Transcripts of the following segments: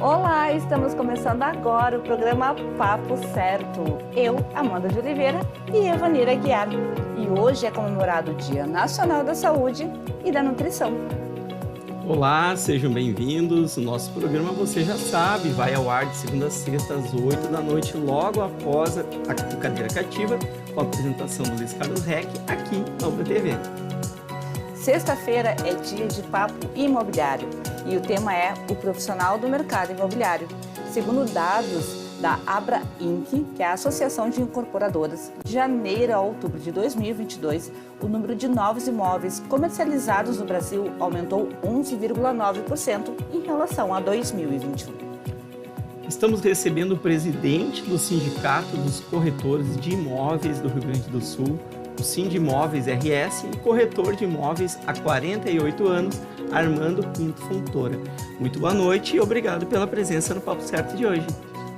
Olá, estamos começando agora o programa Papo Certo. Eu, Amanda de Oliveira e Evanira Guiar. E hoje é comemorado o Dia Nacional da Saúde e da Nutrição. Olá, sejam bem-vindos. O nosso programa, você já sabe, vai ao ar de segunda a sexta às 8 da noite, logo após a Cadeira Cativa, com a apresentação do Luiz Carlos Reck, aqui na UBTV. Sexta-feira é dia de papo imobiliário e o tema é o profissional do mercado imobiliário. Segundo dados da Abra Inc., que é a Associação de Incorporadoras, de janeiro a outubro de 2022, o número de novos imóveis comercializados no Brasil aumentou 11,9% em relação a 2021. Estamos recebendo o presidente do Sindicato dos Corretores de Imóveis do Rio Grande do Sul, o Sindimóveis RS, e corretor de imóveis há 48 anos, Armando Pinto Fontoura. Muito boa noite e obrigado pela presença no Papo Certo de hoje.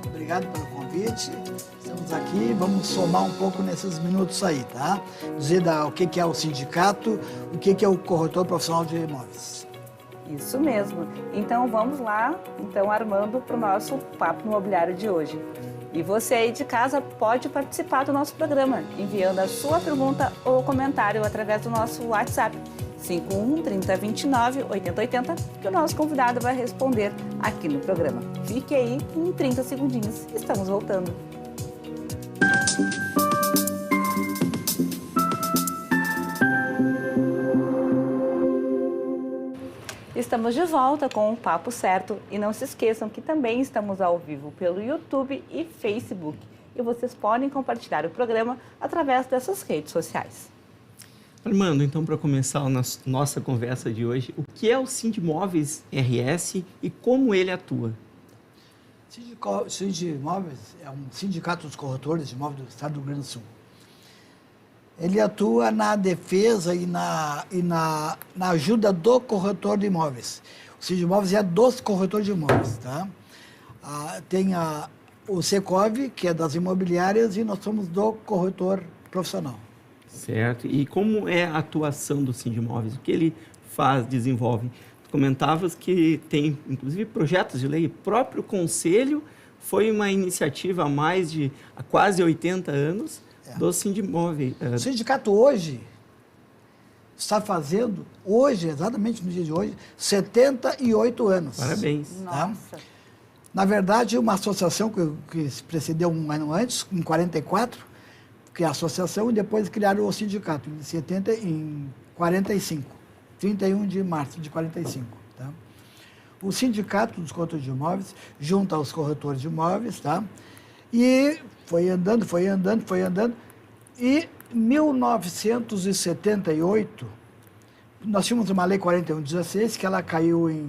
Obrigado pelo convite. Estamos aqui, vamos somar um pouco nesses minutos aí, tá? Dizer o que é o sindicato, o que é o corretor profissional de imóveis. Isso mesmo. Então vamos lá, Armando, para o nosso Papo Imobiliário de hoje. E você aí de casa pode participar do nosso programa, enviando a sua pergunta ou comentário através do nosso WhatsApp, 51 30 29 80 80, que o nosso convidado vai responder aqui no programa. Fique aí, em 30 segundinhos, estamos voltando. Estamos de volta com o Papo Certo e não se esqueçam que também estamos ao vivo pelo YouTube e Facebook e vocês podem compartilhar o programa através dessas redes sociais. Armando, então, para começar a nossa conversa de hoje, o que é o Sindimóveis RS e como ele atua? Sindimóveis é um sindicato dos corretores de imóveis do estado do Rio Grande do Sul. Ele atua na defesa e na ajuda do corretor de imóveis. O Sindimóveis é dos corretores de imóveis, tá? Tem o Secov, que é das imobiliárias, e nós somos do corretor profissional. Certo. E como é a atuação do Sindimóveis? O que ele faz, desenvolve? Tu comentavas que tem, inclusive, projetos de lei. O próprio Conselho foi uma iniciativa há quase 80 anos do Sindimóveis. O sindicato hoje está fazendo, exatamente no dia de hoje, 78 anos. Parabéns. Tá? Nossa. Na verdade, uma associação que se precedeu um ano antes, em 44, que é a associação, e depois criaram o sindicato, em 45, 31 de março de 45. Tá? O sindicato dos corretores de imóveis junta os corretores de imóveis, tá? E foi andando, e em 1978, nós tínhamos uma lei 4116, que ela caiu e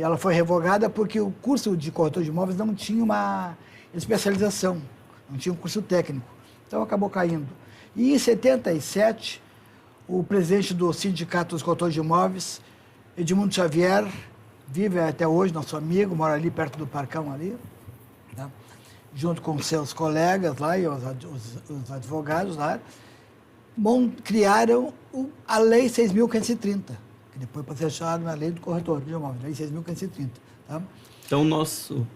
ela foi revogada porque o curso de corretor de imóveis não tinha uma especialização, não tinha um curso técnico. Então, acabou caindo. E em 77, o presidente do Sindicato dos Corretores de Imóveis, Edmundo Xavier, vive até hoje, nosso amigo, mora ali perto do Parcão, ali, né? Junto com seus colegas lá e os advogados lá, criaram a Lei 6.530, que depois foi ser chamada a Lei do Corretor de Imóveis, Lei 6.530. Tá? Então, nosso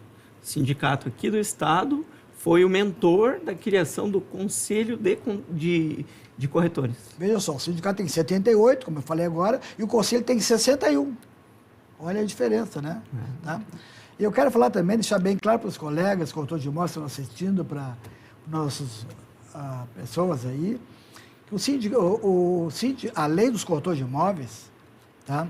sindicato aqui do Estado foi o mentor da criação do Conselho de Corretores. Veja só, o sindicato tem 78, como eu falei agora, e o Conselho tem 61. Olha a diferença, né? Tá? E eu quero falar também, deixar bem claro para os colegas, corretores de imóveis que estão assistindo, para nossas pessoas aí, que a lei dos corretores de imóveis, tá?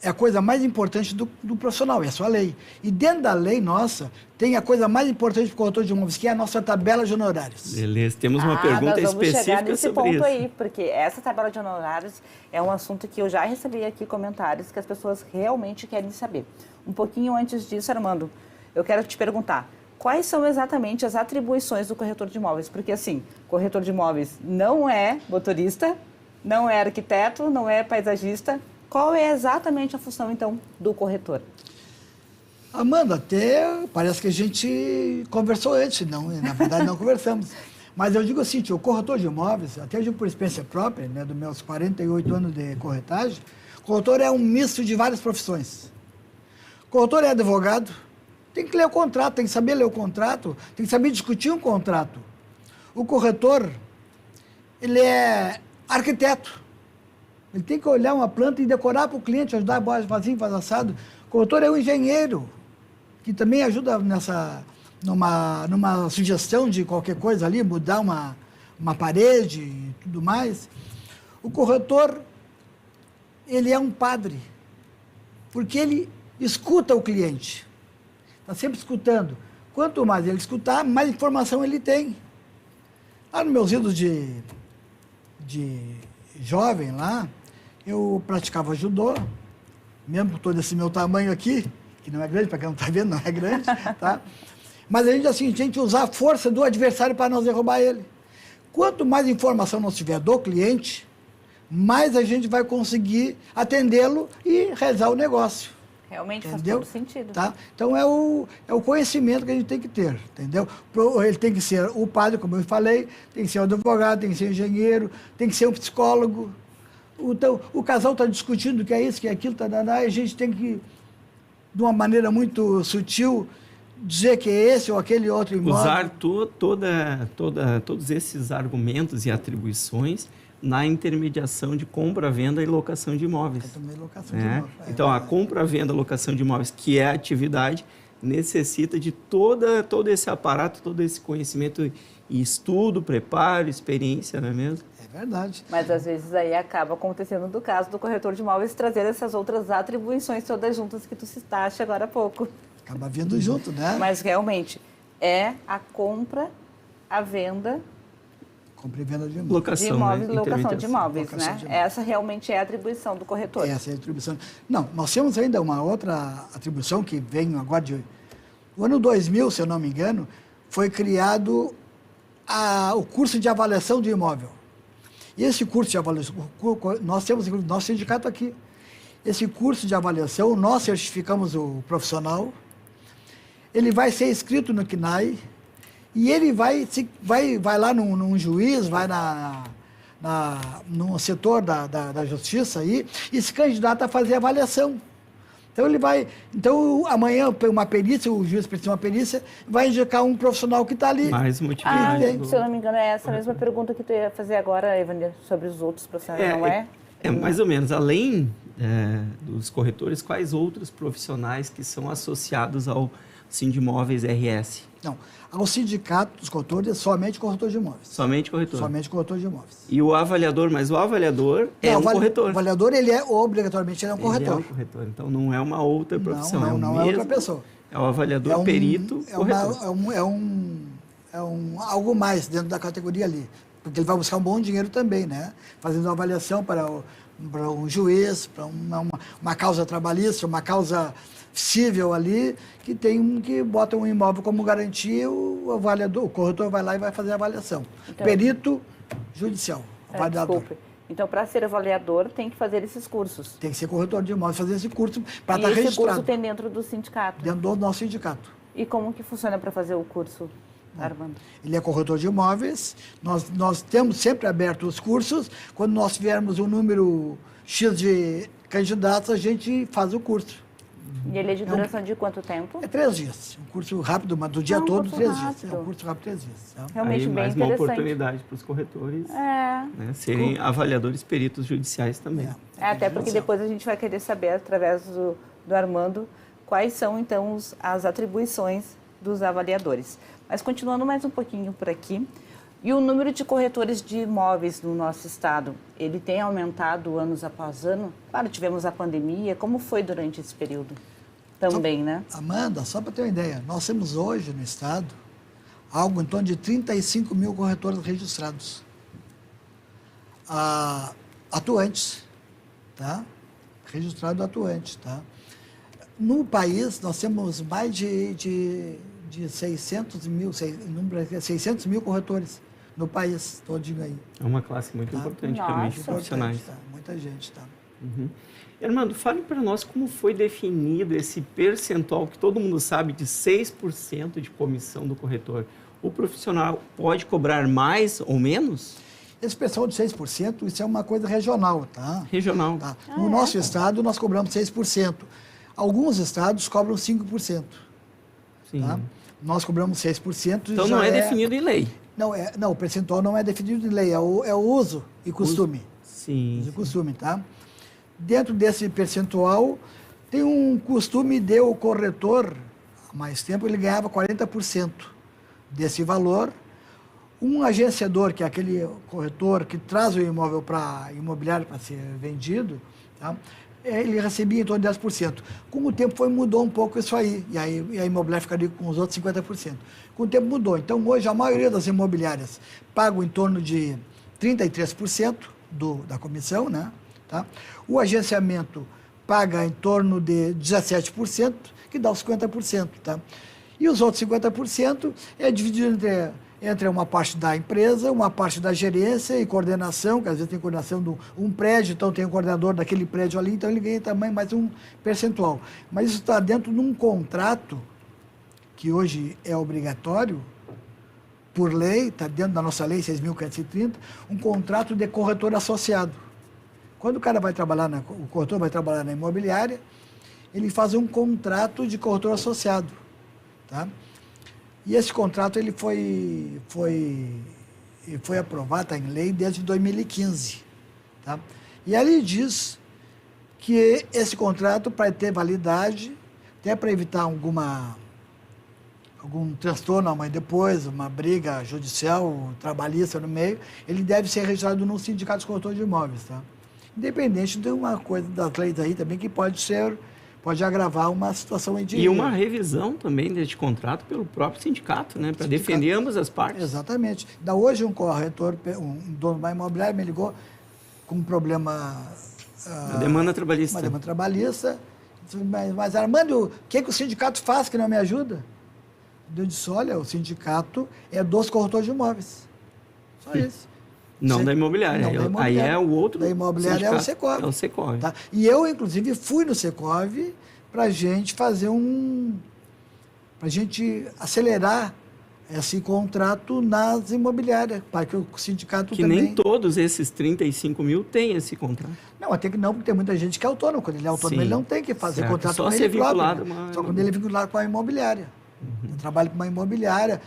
É a coisa mais importante do profissional, é a sua lei. E dentro da lei nossa, tem a coisa mais importante para o corretor de imóveis, que é a nossa tabela de honorários. Beleza, temos uma pergunta específica sobre isso. Vamos chegar nesse ponto aí, porque essa tabela de honorários é um assunto que eu já recebi aqui comentários que as pessoas realmente querem saber. Um pouquinho antes disso, Armando, eu quero te perguntar, quais são exatamente as atribuições do corretor de imóveis? Porque, assim, corretor de imóveis não é motorista, não é arquiteto, não é paisagista. Qual é exatamente a função, então, do corretor? Amanda, até parece que a gente conversou antes, não, na verdade não conversamos. Mas eu digo assim, o corretor de imóveis, até eu digo por experiência própria, né, dos meus 48 anos de corretagem, o corretor é um misto de várias profissões. Corretor é advogado, tem que ler o contrato, tem que saber ler o contrato, tem que saber discutir um contrato. O corretor, ele é arquiteto. Ele tem que olhar uma planta e decorar para o cliente, ajudar, faz assim, faz assado. O corretor é um engenheiro, que também ajuda numa sugestão de qualquer coisa ali, mudar uma parede e tudo mais. O corretor, ele é um padre, porque ele escuta o cliente. Está sempre escutando. Quanto mais ele escutar, mais informação ele tem. Lá nos meus idos de jovem, lá, eu praticava judô, mesmo com todo esse meu tamanho aqui, que não é grande, para quem não está vendo, não é grande, tá? Mas a gente usar a força do adversário para nós derrubar ele. Quanto mais informação nós tiver do cliente, mais a gente vai conseguir atendê-lo e realizar o negócio. Realmente entendeu? Faz todo sentido. Tá? Então é o conhecimento que a gente tem que ter, entendeu? Ele tem que ser o padre, como eu falei, tem que ser o advogado, tem que ser engenheiro, tem que ser um psicólogo. Então, o casal está discutindo que é isso, que é aquilo, e a gente tem que, de uma maneira muito sutil, dizer que é esse ou aquele outro imóvel. Usar todos esses argumentos e atribuições na intermediação de compra, venda e locação de imóveis. Também locação de imóveis. Então, a compra, venda, locação de imóveis, que é a atividade, necessita de todo esse aparato, todo esse conhecimento e estudo, preparo, experiência, não é mesmo? É verdade. Mas às vezes aí acaba acontecendo do caso do corretor de imóveis trazer essas outras atribuições todas juntas que tu citaste agora há pouco. Acaba vindo junto, né? Mas realmente é a compra, a venda Compra e venda de imóveis. Locação, de imóveis, né? locação de imóveis, Locação né? de imóveis. Essa realmente é a atribuição do corretor. Essa é a atribuição. Não, nós temos ainda uma outra atribuição que vem agora de... O ano 2000, se eu não me engano, foi criado o curso de avaliação de imóvel. E esse curso de avaliação, nós temos nosso sindicato aqui. Esse curso de avaliação, nós certificamos o profissional, ele vai ser inscrito no CNAE, e ele vai lá num juiz, vai no setor da justiça aí, e se candidata a fazer avaliação. Então ele vai. Então, amanhã, uma perícia, o juiz precisa de uma perícia, vai indicar um profissional que está ali. Mais uma utilidade. Se eu não me engano, é essa mesma pergunta que tu ia fazer agora, Evander, sobre os outros profissionais, não é? É mais ou menos. Além dos corretores, quais outros profissionais que são associados ao Sindimóveis RS? Não, ao sindicato dos corretores é somente corretor de imóveis. Somente corretor? Somente corretor de imóveis. E o avaliador, mas o avaliador é um corretor. O avaliador, ele é obrigatoriamente um corretor. Ele é um corretor, então não é uma outra profissão. Não é outra pessoa. É o avaliador, perito, corretor. Algo mais dentro da categoria ali. Porque ele vai buscar um bom dinheiro também, né? Fazendo uma avaliação para um juiz, para uma causa trabalhista, uma causa cível ali, que bota um imóvel como garantia, o corretor vai lá e vai fazer a avaliação. Então, perito judicial, avaliador. Desculpe. Então, para ser avaliador, tem que fazer esses cursos. Tem que ser corretor de imóveis, fazer esse curso para estar registrado. E esse curso tem dentro do sindicato? Dentro do nosso sindicato. E como que funciona para fazer o curso, Armando? Ele é corretor de imóveis, nós temos sempre aberto os cursos, quando nós tivermos um número X de candidatos, a gente faz o curso. E ele é de duração de quanto tempo? É 3 dias. Um curso rápido, mas do dia todo, 3 dias. É um curso rápido, 3 dias. Tá? Realmente aí, bem mais interessante. uma oportunidade para os corretores serem avaliadores peritos judiciais também. Até porque depois a gente vai querer saber, através do Armando, quais são, então, as atribuições dos avaliadores. Mas continuando mais um pouquinho por aqui, e o número de corretores de imóveis no nosso estado, ele tem aumentado anos após ano? Claro, tivemos a pandemia, como foi durante esse período? Também, né? Amanda, só para ter uma ideia, nós temos hoje no estado algo em torno de 35 mil corretores registrados. Atuantes, tá? Registrado atuantes, tá? No país, nós temos mais de 600 mil corretores no país todinho aí. É uma classe muito importante, realmente, de profissionais. Tá? Muita gente, tá? Uhum. Armando, fale para nós como foi definido esse percentual que todo mundo sabe de 6% de comissão do corretor. O profissional pode cobrar mais ou menos? Esse percentual de 6%, isso é uma coisa regional, tá? Regional. Tá? No nosso estado, nós cobramos 6%. Alguns estados cobram 5%. Sim. Tá? Nós cobramos 6%. Então não é definido em lei. Não, o percentual não é definido em lei, é o uso e costume. Sim. Uso e costume, tá? Dentro desse percentual, tem um costume de o corretor, há mais tempo, ele ganhava 40% desse valor. Um agenciador, que é aquele corretor que traz o imóvel para imobiliário para ser vendido, tá? Ele recebia em torno de 10%. Com o tempo mudou um pouco isso aí, e a imobiliária ficaria com os outros 50%. Com o tempo mudou. Então, hoje, a maioria das imobiliárias pagam em torno de 33% da comissão, né? Tá? O agenciamento paga em torno de 17%, que dá os 50%. Tá? E os outros 50% é dividido entre uma parte da empresa, uma parte da gerência e coordenação, que às vezes tem coordenação de um prédio, então tem o coordenador daquele prédio ali, então ele ganha também mais um percentual. Mas isso está dentro de um contrato, que hoje é obrigatório, por lei, está dentro da nossa lei 6.530, um contrato de corretor associado. Quando o cara vai trabalhar, o corretor vai trabalhar na imobiliária, ele faz um contrato de corretor associado, tá? E esse contrato ele foi aprovado, está em lei desde 2015. Tá? E ali diz que esse contrato, para ter validade, até para evitar algum transtorno amanhã depois, uma briga judicial, trabalhista no meio, ele deve ser registrado no Sindicato dos Corretores de Imóveis. Tá? Independente de uma coisa das leis aí também que pode agravar uma situação aí de... E uma revisão também deste contrato pelo próprio sindicato, né? Para defender ambas as partes. Exatamente. Da hoje um corretor, um dono de uma imobiliária me ligou com um problema... Uma demanda trabalhista. Uma demanda trabalhista. Mas Armando, o que o sindicato faz que não me ajuda? Eu disse, olha, o sindicato é dos corretores de imóveis. Só isso. Não da imobiliária. Não da imobiliária. Aí é o outro. Da imobiliária é o Secov. É o Secov. Tá? E eu, inclusive, fui no Secov para a gente fazer para a gente acelerar esse contrato nas imobiliárias, para que o sindicato que também... nem todos esses 35 mil têm esse contrato. Não, até que não, porque tem muita gente que é autônomo. Quando ele é autônomo, Sim, ele não tem que fazer certo. contrato só com ser ele próprio. vinculado Né? Só quando ele é vinculado com a imobiliária. Eu trabalho com uma imobiliária.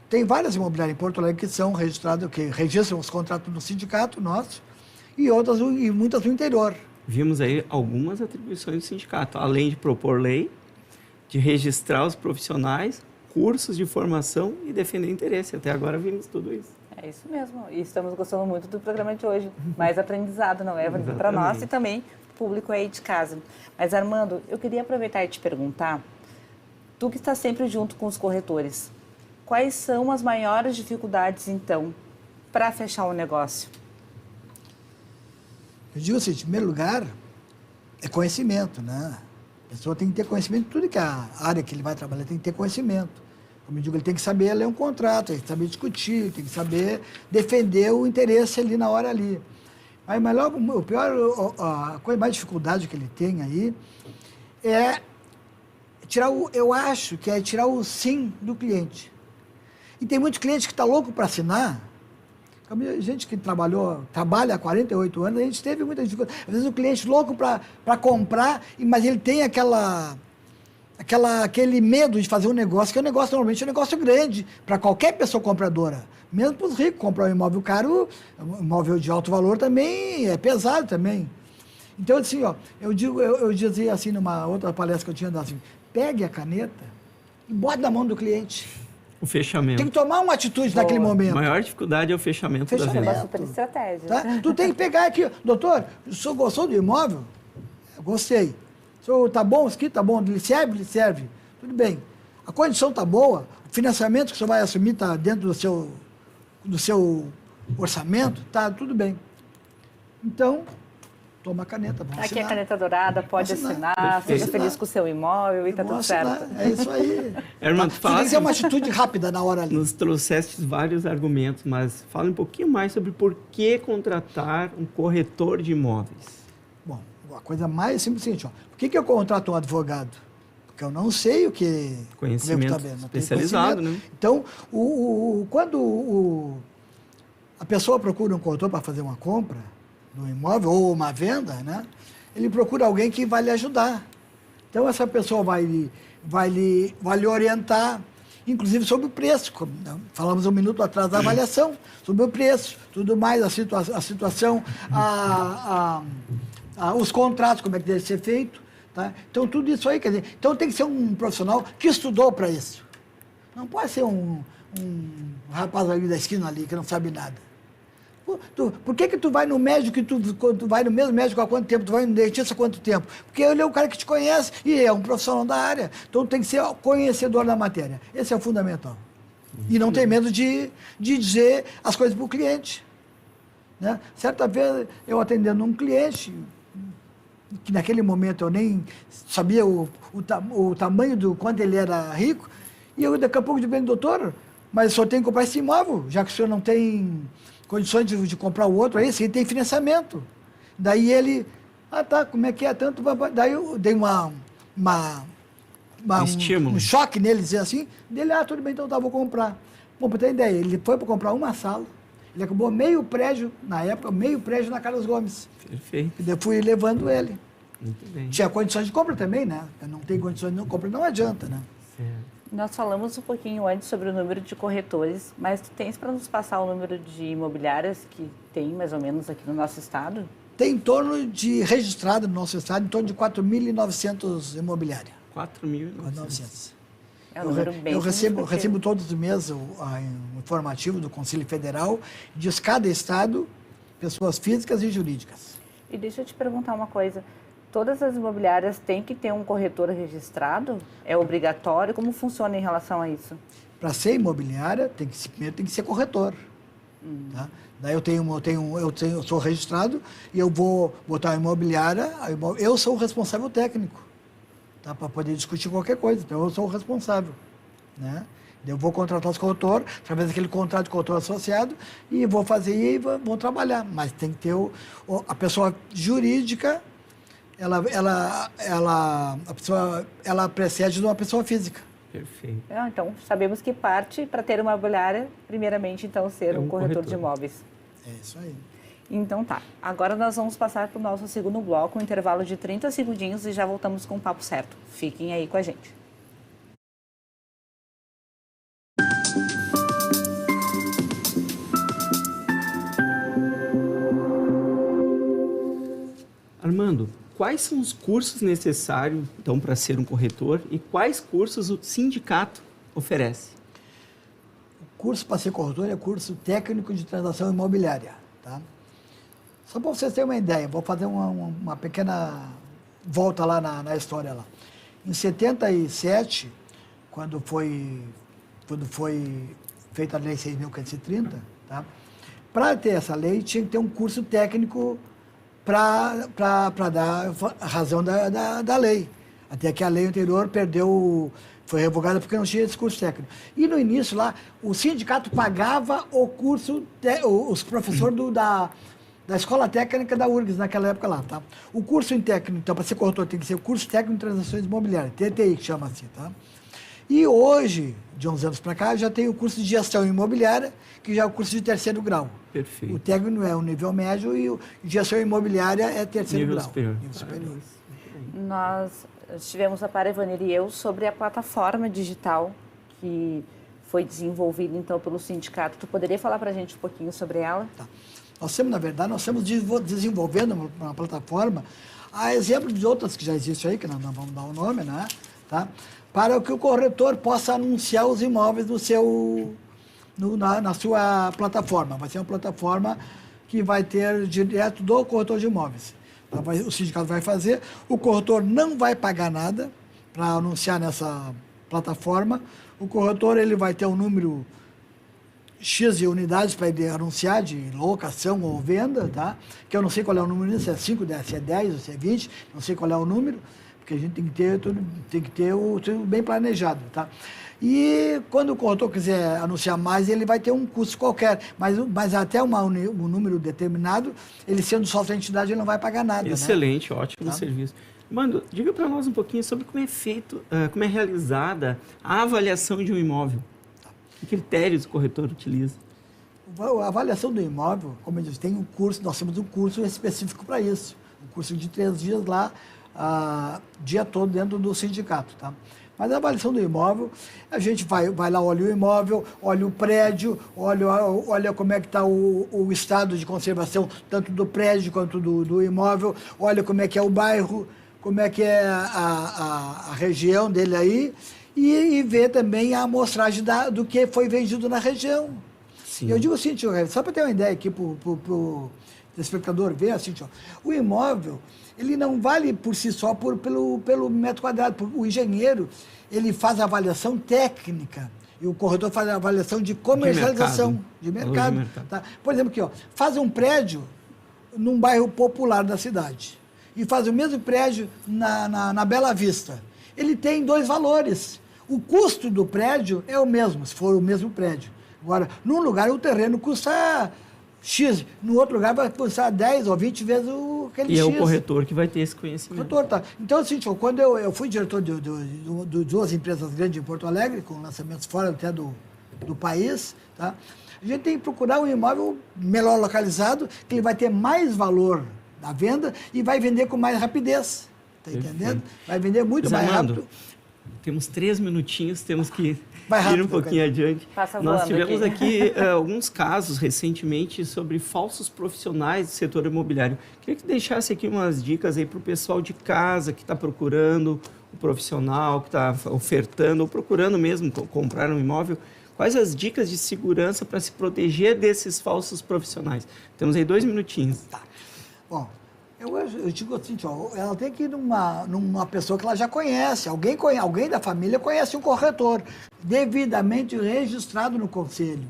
Tem várias imobiliárias em Porto Alegre que são registradas, que registram os contratos no sindicato nosso, e outras, e muitas no interior. Vimos aí algumas atribuições do sindicato, além de propor lei, de registrar os profissionais, cursos de formação e defender interesse. Até agora vimos tudo isso. É isso mesmo. E estamos gostando muito do programa de hoje. Mais aprendizado, não é? Para nós e também público aí de casa. Mas, Armando, eu queria aproveitar e te perguntar, tu que está sempre junto com os corretores, quais são as maiores dificuldades, então, para fechar um negócio? Eu digo assim, em primeiro lugar, é conhecimento, né? A pessoa tem que ter conhecimento de tudo que a área que ele vai trabalhar tem que ter conhecimento. Como eu digo, ele tem que saber ler um contrato, tem que saber discutir, tem que saber defender o interesse ali na hora ali. Aí, o pior, a coisa mais dificuldade que ele tem aí é tirar eu acho que é tirar o sim do cliente. E tem muitos clientes que estão loucos para assinar. A gente que trabalha há 48 anos, a gente teve muita dificuldade. Às vezes o cliente louco para comprar, mas ele tem aquele medo de fazer um negócio, que é um negócio normalmente é um negócio grande, para qualquer pessoa compradora. Mesmo para os ricos, comprar um imóvel caro, um imóvel de alto valor também é pesado também. Então, assim, eu dizia assim numa outra palestra que eu tinha dado assim, pegue a caneta e bote na mão do cliente. O fechamento. Tem que tomar uma atitude naquele momento. A maior dificuldade é o fechamento da venda. É uma super estratégia. Tá? Tu tem que pegar aqui, doutor, o senhor gostou do imóvel? Eu gostei. O senhor tá bom aqui? Tá bom? Lhe serve? Lhe serve. Tudo bem. A condição tá boa, o financiamento que o senhor vai assumir está dentro do seu orçamento, tá tudo bem. Então, toma a caneta, vamos Aqui assinar. a caneta dourada, pode assinar, seja feliz com o seu imóvel e está tudo certo. É isso aí. Herman, Tem que ser uma atitude rápida na hora ali. Nos trouxeste vários argumentos, mas fala um pouquinho mais sobre por que contratar um corretor de imóveis. Bom, a coisa mais simples é o seguinte, por que eu contrato um advogado? Porque eu não sei o que... Conhecimento especializado, né? Então, quando a pessoa procura um corretor para fazer uma compra, no imóvel ou uma venda, né? Ele procura alguém que vai lhe ajudar. Então, essa pessoa vai lhe orientar, inclusive sobre o preço. Falamos um minuto atrás da avaliação, sobre o preço, tudo mais, a situação, os contratos, como é que deve ser feito. Tá? Então, tudo isso aí, quer dizer, então tem que ser um profissional que estudou para isso. Não pode ser um rapaz ali da esquina ali, que não sabe nada. Por que tu vai no médico, tu vai no mesmo médico há quanto tempo, tu vai no dentista há quanto tempo? Porque ele é o cara que te conhece e é um profissional da área. Então tem que ser conhecedor da matéria. Esse é o fundamental. E não ter medo de dizer as coisas para o cliente. Né? Certa vez, eu atendendo um cliente, que naquele momento eu nem sabia o tamanho do quanto ele era rico, e eu daqui a pouco digo, doutor, mas só tem que comprar esse imóvel, já que o senhor não tem condições de comprar o outro, aí sim tem financiamento. Daí ele, tá, como é que é tanto? Daí eu dei um choque nele, dizer assim, dele, tudo bem, então tá, vou comprar. Bom, para ter ideia, ele foi para comprar uma sala, ele acabou meio prédio, na época, meio prédio na Carlos Gomes. Perfeito. E eu fui levando ele. Muito bem. Tinha condições de compra também, né? Não tem condições de compra, não adianta, né? Certo. Nós falamos um pouquinho antes sobre o número de corretores, mas tu tens para nos passar o número de imobiliárias que tem mais ou menos aqui no nosso estado? Tem em torno de, registrado no nosso estado, em torno de 4.900 imobiliárias. 4.900. É um número bem Eu recebo significativo. todos os meses o informativo do Conselho Federal, diz cada estado, pessoas físicas e jurídicas. E deixa eu te perguntar uma coisa. Todas as imobiliárias têm que ter um corretor registrado? É obrigatório? Como funciona em relação a isso? Para ser imobiliária, primeiro tem que ser corretor. Tá? Daí eu sou registrado e eu vou botar a imobiliária, eu sou o responsável técnico, tá? Para poder discutir qualquer coisa. Então eu sou o responsável. Né? Eu vou contratar os corretores, através daquele contrato de corretor associado, e vou fazer e vou trabalhar. Mas tem que ter a pessoa jurídica. A pessoa precede de uma pessoa física. Perfeito. Então, sabemos que parte para ter uma imobiliária, primeiramente, então, ser um corretor de imóveis. É isso aí. Então tá. Agora nós vamos passar para o nosso segundo bloco, um intervalo de 30 segundinhos e já voltamos com o papo certo. Fiquem aí com a gente. Armando, quais são os cursos necessários, então, para ser um corretor e quais cursos o sindicato oferece? O curso para ser corretor é curso técnico de transação imobiliária. Tá? Só para vocês terem uma ideia, vou fazer uma pequena volta lá na história. Lá. Em 77, quando foi feita a Lei 6.530, tá? Para ter essa lei, tinha que ter um curso técnico para dar a razão da lei. Até que a lei anterior foi revogada porque não tinha esse curso técnico. E no início lá, o sindicato pagava o curso, os professores da Escola Técnica da URGS naquela época lá, tá? O curso em técnico, então, para ser corretor, tem que ser o curso técnico de transações imobiliárias, TTI, que chama assim, tá? E hoje, de uns anos para cá, já tem o curso de gestão imobiliária, que já é o curso de terceiro grau. Perfeito. O técnico é o nível médio e o gestão imobiliária é terceiro Nível grau. Superior. Nível superior. Nós tivemos a Paravanir e eu sobre a plataforma digital que foi desenvolvida, então, pelo sindicato. Tu poderia falar para a gente um pouquinho sobre ela? Tá. Na verdade, nós estamos desenvolvendo uma plataforma, a exemplo de outras que já existem aí, que nós não vamos dar o nome, né? Tá? Para que o corretor possa anunciar os imóveis na sua plataforma. Vai ser uma plataforma que vai ter direto do corretor de imóveis. Então, o sindicato vai fazer, o corretor não vai pagar nada para anunciar nessa plataforma. O corretor ele vai ter um número X de unidades para ele anunciar de locação ou venda, tá? Que eu não sei qual é o número disso, se é 5, se é 10 ou se é 20, não sei qual é o número, porque a gente tem que ter tudo bem planejado, tá? E quando o corretor quiser anunciar mais, ele vai ter um custo qualquer, mas até um número determinado, ele sendo sócio da entidade, ele não vai pagar nada. Excelente, né? ótimo Tá? serviço. Mano, diga para nós um pouquinho sobre como é feito, como é realizada a avaliação de um imóvel. Que critérios o corretor utiliza? A avaliação do imóvel, como eu disse, tem um curso, nós temos um curso específico para isso. um curso de 3 dias lá, dia todo dentro do sindicato, tá? Mas a avaliação do imóvel, a gente vai lá, olha o imóvel, olha o prédio, olha como é que está o estado de conservação, tanto do prédio quanto do imóvel, olha como é que é o bairro, como é que é a região dele aí, e vê também a amostragem do que foi vendido na região. Sim. Eu digo assim, tio, só para ter uma ideia aqui, para o espectador ver, assim, tio, o imóvel, ele não vale por si só pelo metro quadrado. O engenheiro, ele faz a avaliação técnica e o corretor faz a avaliação de comercialização, de mercado. Tá? Por exemplo, aqui, ó, faz um prédio num bairro popular da cidade e faz o mesmo prédio na Bela Vista. Ele tem 2 valores. O custo do prédio é o mesmo, se for o mesmo prédio. Agora, num lugar o terreno custa X, no outro lugar vai custar 10 ou 20 vezes aquele X. E é o corretor que vai ter esse conhecimento. Corretor, tá. Então, assim, quando eu fui diretor de 2 empresas grandes em Porto Alegre, com lançamentos fora até do país, tá? A gente tem que procurar um imóvel melhor localizado, que ele vai ter mais valor na venda e vai vender com mais rapidez. Tá entendendo? Vai vender muito mais rápido. Temos 3 minutinhos, temos que rápido, ir um pouquinho adiante. Nós tivemos aqui alguns casos recentemente sobre falsos profissionais do setor imobiliário. Queria que deixasse aqui umas dicas aí para o pessoal de casa que está procurando o profissional, que está ofertando ou procurando mesmo comprar um imóvel. Quais as dicas de segurança para se proteger desses falsos profissionais? Temos aí 2 minutinhos. Tá. Bom, eu digo assim, ela tem que ir numa pessoa que ela já conhece, alguém da família conhece um corretor, devidamente registrado no conselho.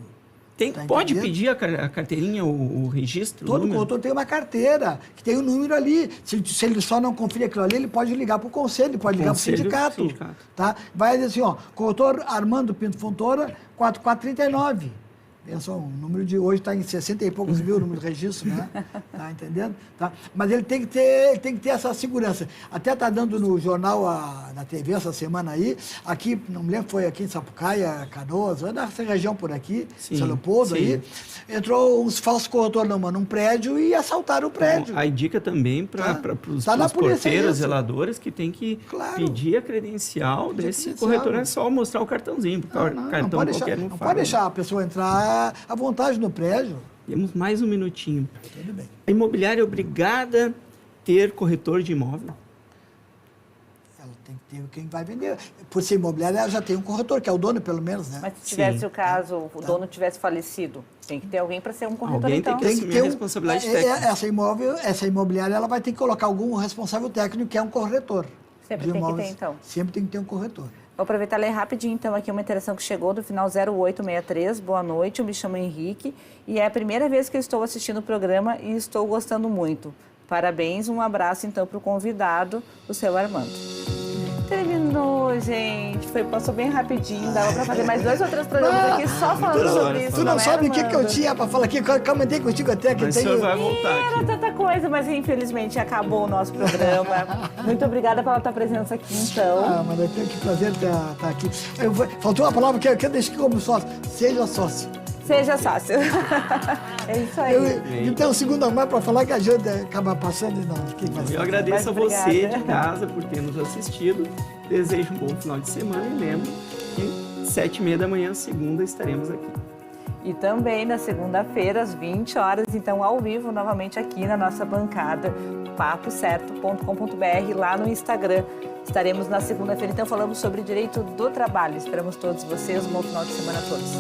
Pode pedir a carteirinha, o registro? Todo corretor tem uma carteira, que tem um número ali. Se ele só não conferir aquilo ali, ele pode ligar para o conselho, ele pode ligar para o sindicato. Tá? Vai dizer assim, corretor Armando Pinto Fontoura, 4439. Pensa, o número de hoje está em 60 e poucos mil, o número de registro, né? Tá entendendo? Tá? Mas ele tem que ter essa segurança. Até está dando no jornal, na TV essa semana aí, aqui, não me lembro, foi aqui em Sapucaia, Canoas, nessa região por aqui, São Leopoldo aí, entrou uns falsos corretores num prédio e assaltaram o prédio. Aí dica também para os porteiros, zeladores, que tem que pedir a credencial desse corretor, não é só mostrar o cartãozinho, porque o cartão qualquer não faz. Não pode deixar a pessoa entrar à vontade no prédio. Temos mais um minutinho. Tudo bem. A imobiliária é obrigada a ter corretor de imóvel? Ela tem que ter quem vai vender. Por ser imobiliária, ela já tem um corretor, que é o dono, pelo menos, né? Mas se tivesse o caso, o dono tivesse falecido, tem que ter alguém para ser um corretor, alguém então. Tem que assumir a responsabilidade técnica. Essa imobiliária, ela vai ter que colocar algum responsável técnico, que é um corretor. Sempre tem que ter, então. Sempre tem que ter um corretor. Vou aproveitar e ler rapidinho, então, aqui uma interação que chegou do final 0863. Boa noite, eu me chamo Henrique e é a primeira vez que eu estou assistindo o programa e estou gostando muito. Parabéns, um abraço, então, para o convidado, o seu Armando. Terminou, gente. Passou bem rapidinho. Dava para fazer mais 2 ou 3 programas aqui só falando sobre isso. Tu não sabe o que eu tinha para falar aqui. Eu comentei contigo até que mas o senhor vai voltar aqui. Era tanta coisa, mas infelizmente acabou o nosso programa. Muito obrigada pela tua presença aqui, então. Mas eu tenho que prazer estar aqui. Faltou uma palavra que eu deixei como sócio. Seja sócio. Seja sócio. É isso aí. Então, segundo a mais para falar que a gente acaba passando. Eu agradeço a você de casa por ter nos assistido. Desejo um bom final de semana e lembro que 7h30 da manhã, segunda, estaremos aqui. E também na segunda-feira, às 20 horas, então ao vivo, novamente aqui na nossa bancada, papocerto.com.br, lá no Instagram. Estaremos na segunda-feira, então, falando sobre direito do trabalho. Esperamos todos vocês. Um bom final de semana a todos.